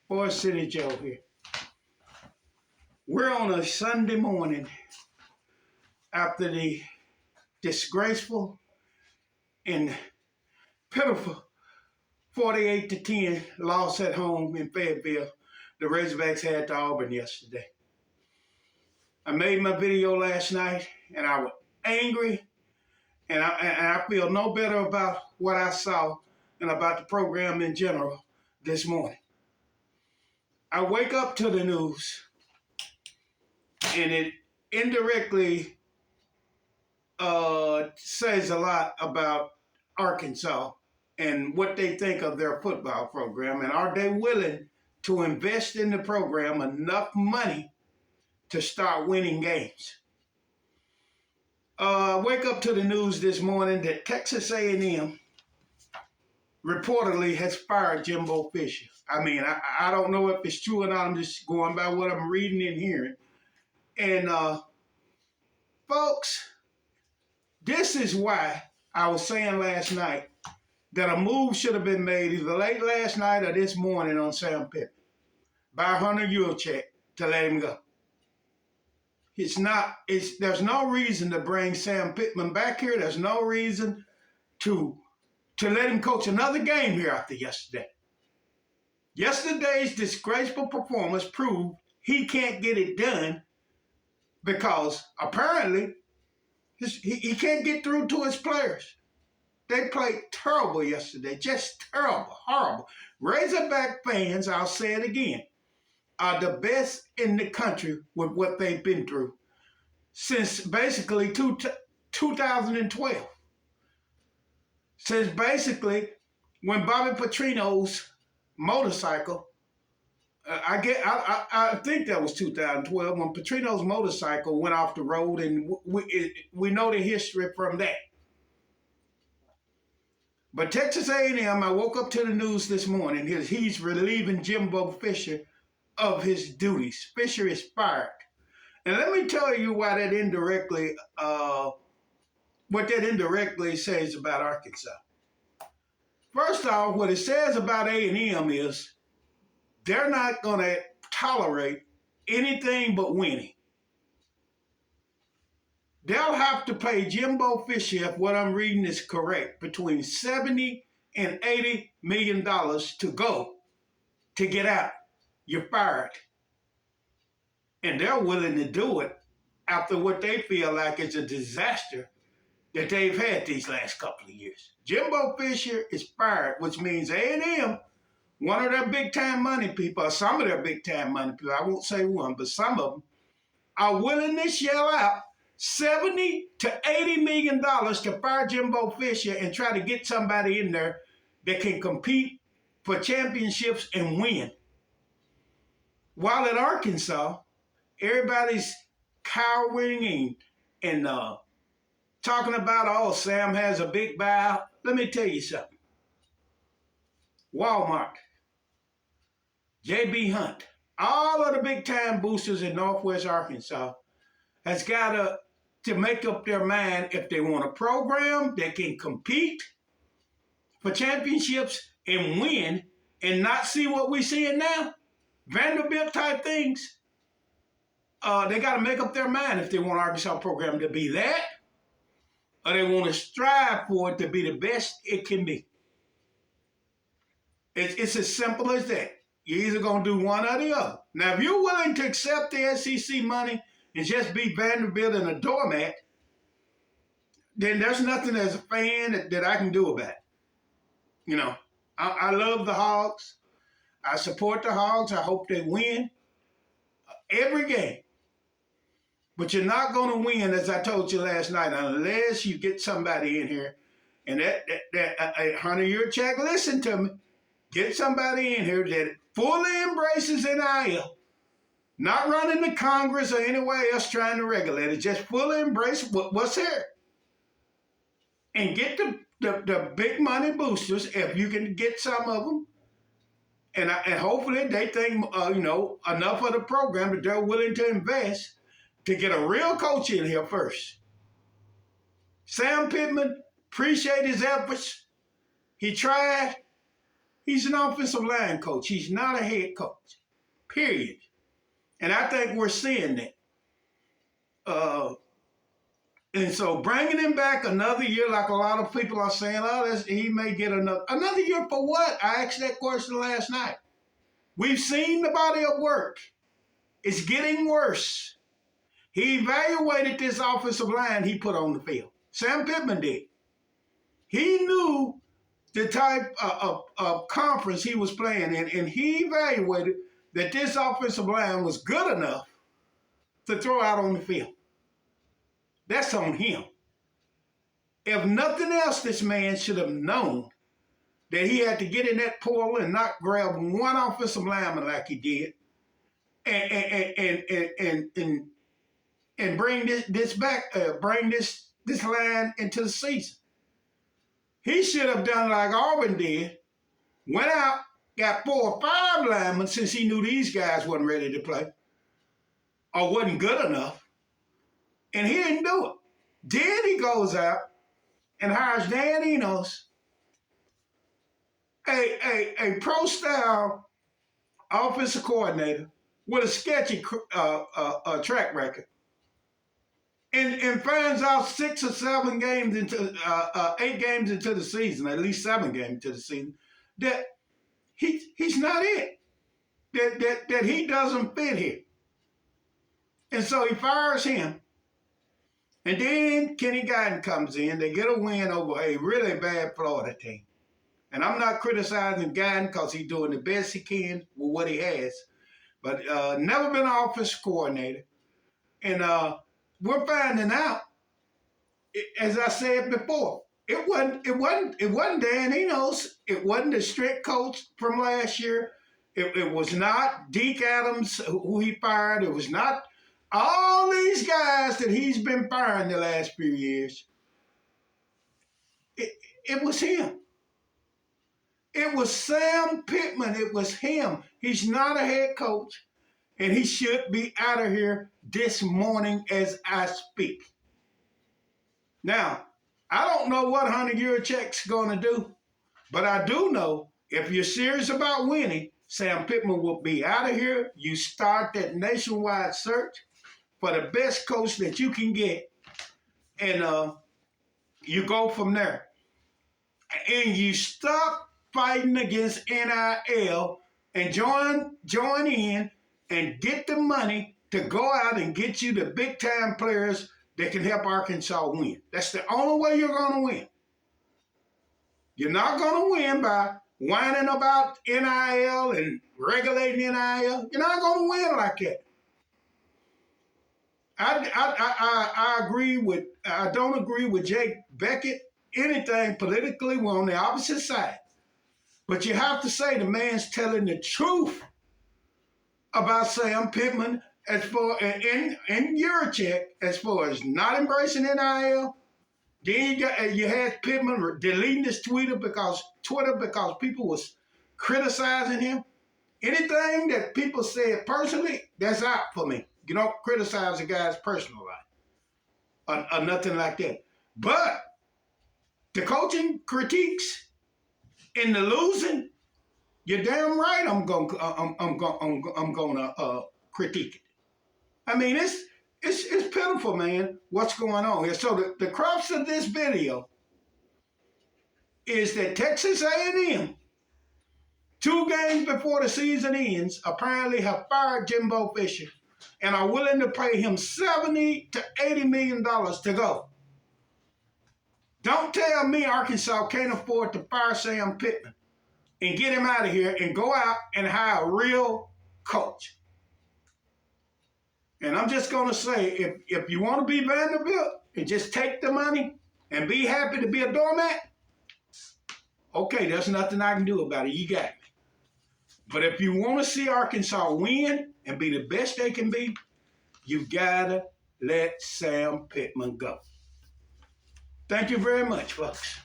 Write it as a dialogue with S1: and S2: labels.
S1: Forest City Joe here. We're on a Sunday morning after the disgraceful and pitiful 48 to 10 loss at home in Fayetteville the Razorbacks had to Auburn yesterday. I made my video last night and I was angry and I feel no better about what I saw and about the program in general this morning. I wake up to the news and it indirectly says a lot about Arkansas and what they think of their football program, and are they willing to invest in the program enough money to start winning games. Wake up to the news this morning that Texas A&M reportedly has fired Jimbo Fisher. I mean, I don't know if it's true or not. I'm just going by what I'm reading and hearing. And folks, this is why I was saying last night that a move should have been made either late last night or this morning on Sam Pittman by Hunter Yurachek to let him go. There's no reason to bring Sam Pittman back here. There's no reason to let him coach another game here after yesterday. Yesterday's disgraceful performance proved he can't get it done because apparently he can't get through to his players. They played terrible yesterday, just terrible, horrible. Razorback fans, I'll say it again, are the best in the country with what they've been through since basically 2012. Since basically when Bobby Petrino's motorcycle, I think that was 2012, when Petrino's motorcycle went off the road, and we know the history from that. But Texas A&M, I woke up to the news this morning, he's relieving Jimbo Fisher of his duties. Fisher is fired. And let me tell you why that indirectly, what that indirectly says about Arkansas. First off, what it says about A&M is they're not going to tolerate anything but winning. They'll have to pay Jimbo Fisher, if what I'm reading is correct, between $70 and $80 million to go to get out. You're fired. And they're willing to do it after what they feel like is a disaster that they've had these last couple of years. Jimbo Fisher is fired, which means A&M, one of their big-time money people, or some of their big-time money people, I won't say one, but some of them, are willing to shell out $70 to $80 million to fire Jimbo Fisher and try to get somebody in there that can compete for championships and win. While at Arkansas, everybody's cowering and talking about, oh, Sam has a big buyout. Let me tell you something. Walmart, J.B. Hunt, all of the big-time boosters in Northwest Arkansas has got to make up their mind if they want a program that can compete for championships and win and not see what we're seeing now, Vanderbilt type things. They got to make up their mind if they want Arkansas program to be that, or they want to strive for it to be the best it can be. It's as simple as that. You're either going to do one or the other. Now, if you're willing to accept the SEC money and just be Vanderbilt and a doormat, then there's nothing as a fan that I can do about it. You know, I love the Hogs. I support the Hogs. I hope they win every game. But you're not going to win, as I told you last night, unless you get somebody in here. And that Hunter Yurachek, listen to me. Get somebody in here that fully embraces NIL. Not running to Congress or anywhere else trying to regulate it. Just fully embrace what's here. And get the big money boosters, if you can get some of them. And hopefully they think, enough of the program that they're willing to invest to get a real coach in here first. Sam Pittman, appreciate his efforts. He tried. He's an offensive line coach. He's not a head coach, period. And I think we're seeing that. And so bringing him back another year, like a lot of people are saying, he may get another year for what? I asked that question last night. We've seen the body of work. It's getting worse. He evaluated this offensive line he put on the field. Sam Pittman did. He knew the type of conference he was playing in, and he evaluated that this offensive line was good enough to throw out on the field. That's on him. If nothing else, this man should have known that he had to get in that portal and not grab one offensive lineman like he did, and bring this back, bring this line into the season. He should have done like Auburn did, went out, got 4 or 5 linemen since he knew these guys wasn't ready to play or wasn't good enough, and he didn't do it. Then he goes out and hires Dan Enos, a pro-style offensive coordinator with a sketchy track record, and finds out 6 or 7 games into 8 games into the season, at least 7 games into the season, that he's not it, that he doesn't fit here. And so he fires him. And then Kenny Guiton comes in. They get a win over a really bad Florida team. And I'm not criticizing Guiton because he's doing the best he can with what he has. But never been an offensive coordinator. And we're finding out, as I said before, it wasn't Dan Enos. It wasn't the strict coach from last year. It was not Deke Adams who he fired. It was not all these guys that he's been firing the last few years. It was him. It was Sam Pittman. It was him. He's not a head coach, and he should be out of here this morning as I speak. Now, I don't know what Hunter Yurachek's going to do, but I do know if you're serious about winning, Sam Pittman will be out of here. You start that nationwide search for the best coach that you can get, and you go from there. And you stop fighting against NIL and join in and get the money to go out and get you the big-time players that can help Arkansas win. That's the only way you're going to win. You're not going to win by whining about NIL and regulating NIL. You're not going to win like that. I don't agree with Jake Beckett. Anything politically, we're on the opposite side. But you have to say the man's telling the truth about Sam Pittman as far and Yurachek as far as not embracing NIL. Then you had Pittman deleting his Twitter because people was criticizing him. Anything that people said personally, that's out for me. You don't criticize a guy's personal life or nothing like that. But the coaching critiques and the losing, you're damn right. I'm gonna critique it. I mean, it's pitiful, man. What's going on here? So the crux of this video is that Texas A&M, 2 games before the season ends, apparently have fired Jimbo Fisher and are willing to pay him $70 to $80 million to go. Don't tell me Arkansas can't afford to fire Sam Pittman and get him out of here and go out and hire a real coach. And I'm just going to say, if you want to be Vanderbilt and just take the money and be happy to be a doormat, okay, there's nothing I can do about it. You got me. But if you want to see Arkansas win and be the best they can be, you got to let Sam Pittman go. Thank you very much, folks.